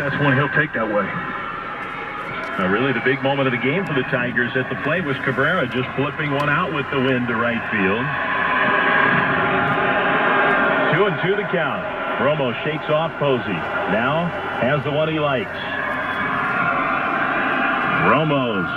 that's one he'll take that way. Really, the big moment of the game for the Tigers at the plate was Cabrera just flipping one out with the wind to right field. 2-2 the count. Romo shakes off Posey. Now has the one he likes. Romo's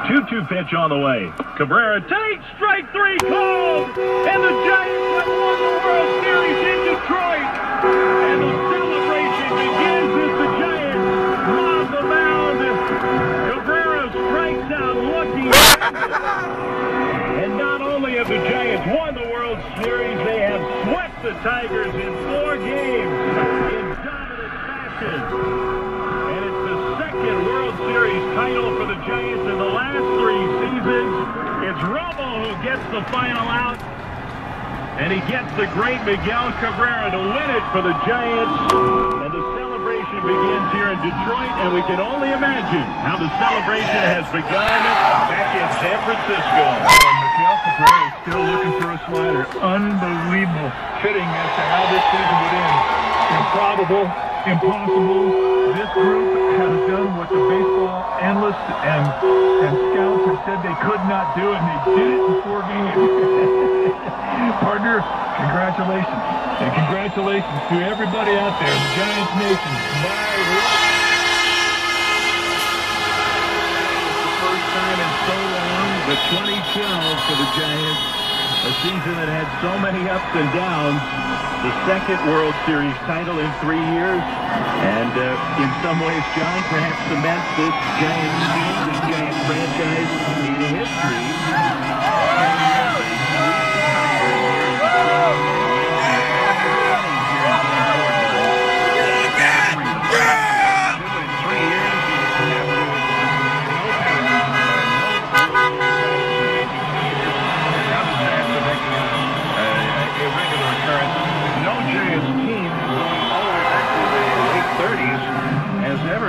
2-2 pitch on the way. Cabrera takes strike three called, and the Giants have won the World Series in Detroit. And the celebration begins as the Giants rob the mound. Cabrera strikes out looking. And not only have the Giants won the World Series, they have swept the Tigers in 4 games in dominant fashion. And it's the second World Series title for the Giants in the last 3 seasons. It's Romo who gets the final out. And he gets the great Miguel Cabrera to win it for the Giants. And the celebration begins here in Detroit, and we can only imagine how the celebration has begun back in San Francisco. Miguel Cabrera is still looking for a slider. Unbelievable. Fitting as to how this season would end. Improbable, impossible. This group has done what the baseball analysts and scouts have said they could not do, and they did it in 4 games. Partner, congratulations. And congratulations to everybody out there in the Giants Nation. The first time in so long, the 2012 for the Giants, a season that had so many ups and downs, the second World Series title in 3 years, and in some ways, John, perhaps cements this Giants team, this Giants franchise in history.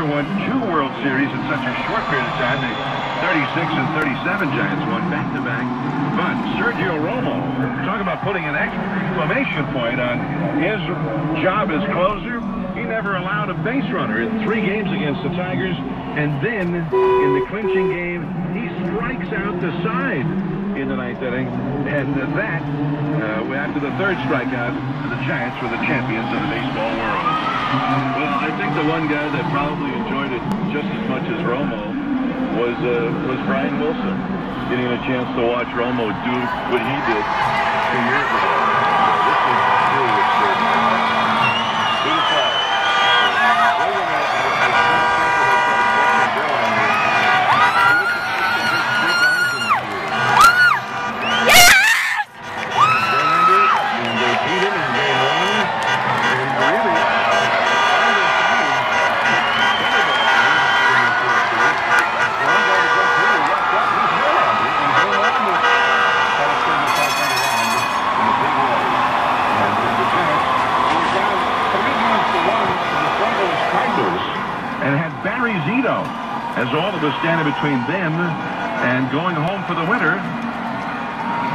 Won 2 World Series in such a short period of time. The 36 and 37 Giants won back-to-back. But Sergio Romo, talk about putting an exclamation point on his job as closer. He never allowed a base runner in 3 games against the Tigers. And then, in the clinching game, he strikes out the side in the 9th inning. And that, after the 3rd strikeout, the Giants were the champions of the baseball world. Well, I think the one guy that probably enjoyed it just as much as Romo was Brian Wilson. Getting a chance to watch Romo do what he did 2 years ago. This is really absurd. As all of us standing between them and going home for the winter,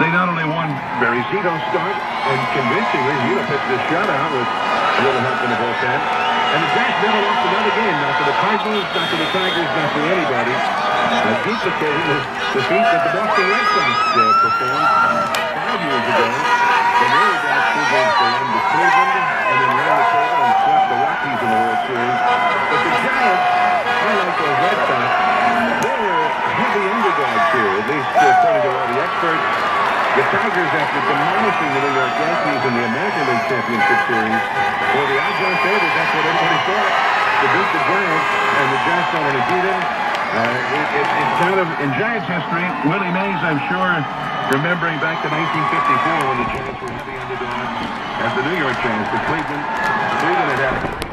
they not only won Barry Zito's start, and convincingly, Zito pitched a shutout with a little help in the bullpen, and the Giants never lost another game, not to the Cardinals, not to the Tigers, not to anybody. A duplicating the feat that the Boston Red Sox performed 5 years ago, when they were down 2 games to 1 to Cleveland, and then ran the table and swept the Rockies in the World Series. But the Giants, unlike the Red Sox, they were heavy underdogs here, at least according to all the experts. The Tigers, after demolishing the New York Yankees in the American League Championship Series, well, the odds on favorites, that's what everybody thought, to beat the Giants, and the Giants don't want to beat them. It's kind of, in Giants history, Willie Mays, I'm sure, remembering back to 1954 when the Giants were heavy underdogs as the New York Giants to Cleveland. Cleveland had had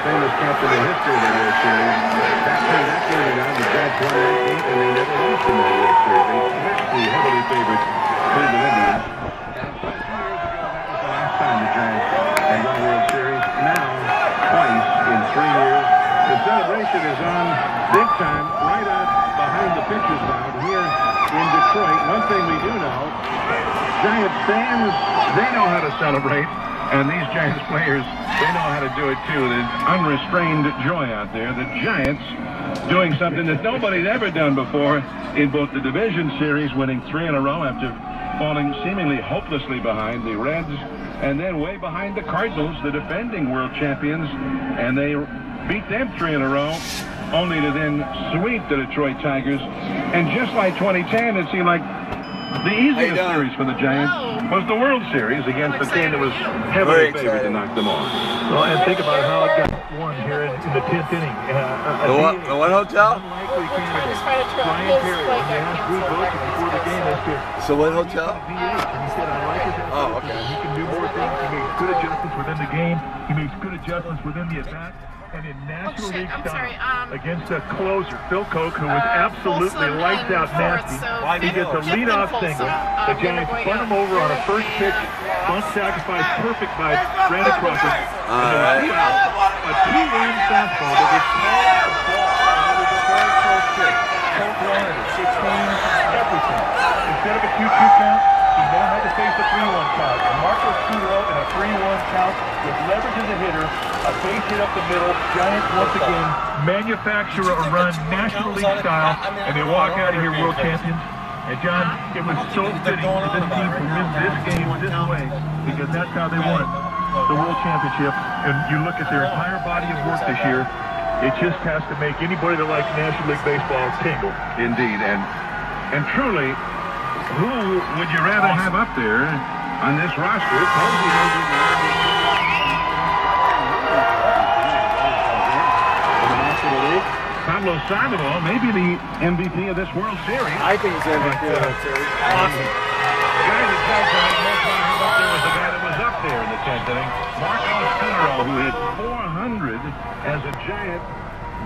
famous captain in history of the World Series. That turned that game around. The Giants won that game, and they never lost in that World Series. They smashed the heavily favored Cleveland Indians. 2 years ago, that was the last time the Giants had won a World Series. Now, twice in 3 years. The celebration is on big time, right out behind the pitcher's mound here in Detroit. One thing we do know, Giants fans, they know how to celebrate. And these Giants players, they know how to do it too. There's unrestrained joy out there. The Giants doing something that nobody's ever done before in both the division series, winning 3 in a row after falling seemingly hopelessly behind the Reds, and then way behind the Cardinals, the defending world champions, and they beat them 3 in a row, only to then sweep the Detroit Tigers. And just like 2010, it seemed like the easiest series for the Giants was the World Series against the team that was heavily favored to knock them off. Well, and think about how it got won here in the 10th inning. The what hotel? Unlikely candidate, Brian Perry, when they asked Drew Bochy before the game as to So what hotel? VH, and he said, I like his attitude. Oh, okay. He can do more things. He makes good adjustments within the game. He makes good adjustments within the at-bat. And in National League style, against a closer, Phil Koch, who was absolutely lights out nasty, he gets a leadoff single. The Giants spun him over on a first pitch, bunt sacrifice, perfect by Brandon Crawford. A 2-run fastball that was called a ball, and it was a very close pitch. Koch wanted it. It changed everything. Instead of a 2-2 count, he now had to face a 3-1 count. And Marco Scudero in a 3-1 count with leverage as a hitter, a base hit up the middle. Giants once again manufacture a run National League style, and they walk out of here world champions. And John, it was so fitting for this team to win this game this way, because that's how they won the World Championship. And you look at their entire body of work this year, it just has to make anybody that likes National League baseball tingle. Indeed, and truly, who would you rather have up there on this roster? Pablo Sandoval, maybe the MVP of this World Series. I think he's MVP of the World Series. Awesome. The guy that judged him most time up there was the guy that was up there in the 10th inning, Marco Scudero, who hit 400 as a Giant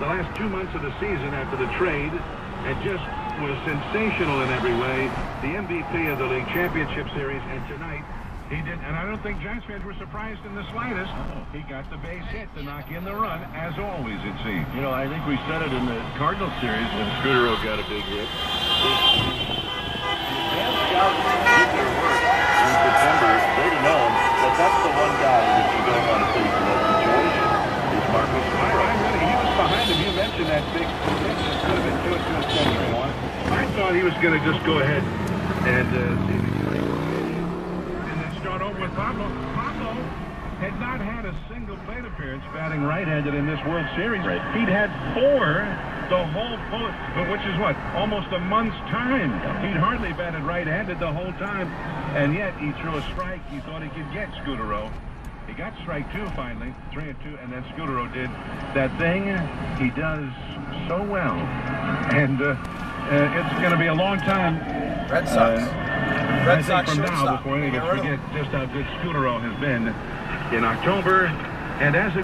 the last 2 months of the season after the trade, and just was sensational in every way. The MVP of the League Championship Series, and tonight he did, and I don't think Giants fans were surprised in the slightest. He got the base hit to knock in the run, as always, it seems. You know, I think we said it in the Cardinals series when Scudero got a big hit. Advanced scouts did their work in September. They'd known that that's the one guy that you don't want to face in that situation. Is Marco Scudero. He was behind him. You mentioned that big pitch that could have been 2-2 century one. I thought he was going to just go ahead and see if he could. Start over with Pablo. Pablo had not had a single plate appearance batting right-handed in this World Series. Right. He'd had 4 the whole, which is what, almost a month's time. He'd hardly batted right-handed the whole time, and yet he threw a strike. He thought he could get Scudero. He got strike 2 finally, 3-2, and then Scudero did that thing he does so well. And it's going to be a long time. Red Sox. I think from now, before any of us forget just how good Scudero has been in October, and as a